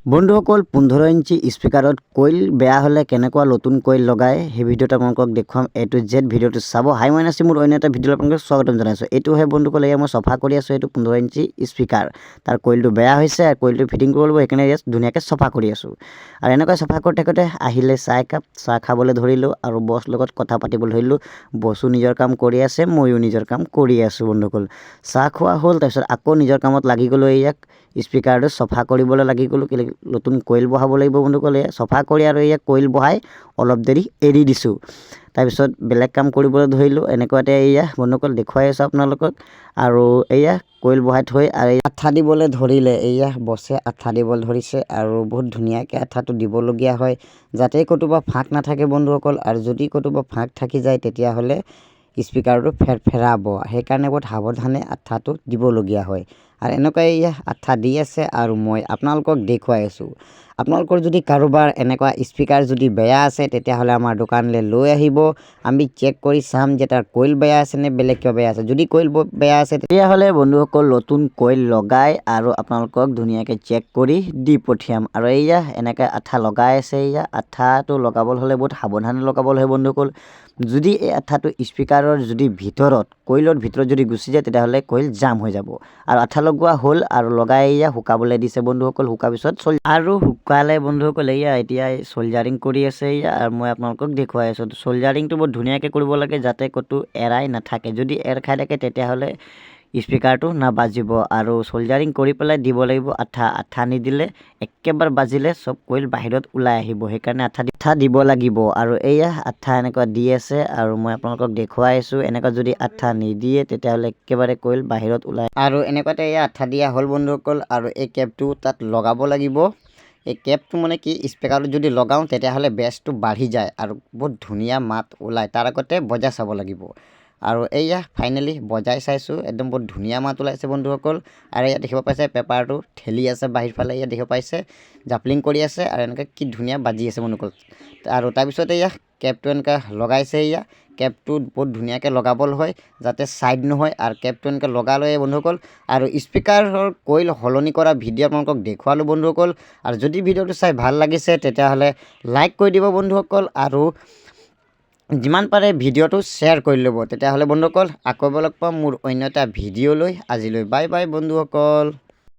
বন্ধুসকল 15 ইঞ্চি স্পিকাৰত কইল বেয়া হলে কেনেকুৱা নতুন কইল লগায় সেই ভিডিঅ'ত আপোনালোকক দেখুৱাম A to Z ভিডিঅ'টো চাব হাই মাইনাছি মোৰ অন্য এটা ভিডিঅ'ত আপোনালোকক স্বাগতম জনাইছো এইটো হে বন্ধুসকল এয়া মই সফা কৰি আছো এইটো 15 ইঞ্চি স্পিকাৰ তাৰ কইলটো বেয়া হৈছে আৰু কইলটো ফিটিং কৰিব লাগিব এখানে ধুনিয়াকৈ সফা কৰি আছো আৰু এনেকৈ সফা কৰি থাকোতে আহিলে চাহ কাপ চাহ খাবলৈ ধৰিলো আৰু বস লগত কথা পাতিবলৈ ধৰিলো বসু নিজৰ কাম কৰি আছে ময়ো নিজৰ কাম কৰি আছো বন্ধুসকল চাহ খোৱা হ'ল তাৰপিছত আকৌ নিজৰ কামত লাগি গলো ইয়াক স্পিকাৰটো সফা কৰিবলৈ লাগি গলো নতুন কইল বহাব লাগিব বন্ধুসকল সফা কৰি আৰু ইয়া কইল বহাই অলপ দেৰি এৰি দিছো তাৰপিছত বেলেগ কাম কৰিবলৈ ধৰিলো এনেকুৱাতে ইয়া বন্ধুসকল দেখুৱাই আছো আপোনালোকক আৰু ইয়া কইল বহাই থৈ আৰু আঠা দিবলৈ ধৰিলে ইয়া বসে আঠা দিবলৈ ধৰিছে আৰু বহুত ধুনিয়াকৈ আঠাটো দিবলগীয়া হয় যাতে কতোবা ফাঁক নাথাকে বন্ধুসকল আৰু যদি কতোবা ফাঁক থাকি যায় তেতিয়া হলে স্পিকাৰটো ফেৰফেৰাব সেইকাৰণে বহুত সাৱধানে আঠাটো দিবলগীয়া হয় আৰু এনেকৈ আঠা দি আছে আৰু মই আপোনালোকক দেখুৱাই আছো আপোনালোকৰ যদি কাৰোবাৰ এনেকুৱা স্পিকাৰ যদি বেয়া আছে তেতিয়া হলে আমাৰ দোকানলৈ লৈ আহিব আমি চেক কৰি চাম যে তাৰ কইল বেয়া আছে নে বেলেগ কিবা বেয়া আছে যদি কইল বেয়া আছে তেতিয়া হলে বন্ধুসকল নতুন কইল লগাই আৰু আপোনালোকক ধুনিয়াকৈ চেক কৰি দি পঠিয়াম আৰু এয়া এনেকৈ আঠা লগাই আছে এয়া আঠাটো লগাবলৈ হলে বহুত সাৱধানে লগাবলৈ হয় বন্ধুসকল যদি এই আঠাটো স্পিকাৰৰ যদি ভিতৰত কইলৰ ভিতৰত যদি গুচি যায় তেতিয়া হলে কইল জাম হৈ যাব আৰু আঠা লগোৱা হ'ল আৰু লগাই ইয়া শুকাবলৈ দিছে বন্ধুসকল শুকাৰ পিছত আৰু শুকালে বন্ধুসকল ইয়া এতিয়া সোল্ডাৰিং কৰি আছে ইয়া আৰু মই আপোনালোকক দেখুৱাই আছো সোল্ডাৰিংটো বহুত ধুনিয়াকৈ কৰিব লাগে যাতে কতো এৰাই নাথাকে যদি এৰ খাই থাকে তেতিয়া হলে স্পিকাৰটো নাবাজিব আৰু সোল্ডাৰিং কৰি পেলাই দিব লাগিব আঠা নিদিলে একেবাৰে বাজিলে সব কইল বাহিৰত ওলাই আহিব সেইকাৰণে আঠা দিব লাগিব আৰু এয়া আঠা এনেকুৱা দি আছে আৰু মই আপোনালোকক দেখুৱাই আছো এনেকুৱা যদি আঠা নিদিয়ে তেতিয়া হলে একেবাৰে কইল বাহিৰত ওলাই আৰু এনেকুৱাতে এয়া আঠা দিয়া হ'ল বন্ধুসকল আৰু এই কেপটো তাত লগাব লাগিব এই কেপটো মানে কি স্পিকাৰত যদি লগাও তেতিয়া হলে বেছটো বাঢ়ি যায় আৰু বহুত ধুনিয়া মাত ওলাই তাৰ আগতে বজাই চাব লাগিব আৰু এয়া ফাইনালি বজাই চাইছো একদম বহুত ধুনিয়া মাত ওলাইছে বন্ধুসকল আৰু এয়া দেখিব পাইছে পেপাৰটো ঠেলি আছে বাহিৰ ফালে এয়া দেখিব পাইছে জাপলিং কৰি আছে আৰু এনেকৈ কি ধুনিয়া বাজি আছে বন্ধুসকল আৰু তাৰপিছত এয়া কেপটো এনেকৈ লগাইছে এয়া কেপটো বহুত ধুনিয়াকৈ লগাবল হয় যাতে সাইড নহয় আৰু কেপটো এনেকৈ লগালে বন্ধুসকল আৰু স্পিকাৰৰ কইল হলনি কৰা ভিডিঅ' আপোনালোকক দেখুৱালো বন্ধুসকল আৰু যদি ভিডিঅ'টো চাই ভাল লাগিছে তেতিয়া হলে লাইক কৰি দিব বন্ধুসকল আৰু যিমান পাৰে ভিডিঅ'টো শ্বেয়াৰ কৰি ল'ব তেতিয়া হলে বন্ধুসকল আকৌ লগ পাম মোৰ অন্য এটা ভিডিঅ' লৈ আজিলৈ বাই বাই বন্ধুসকল।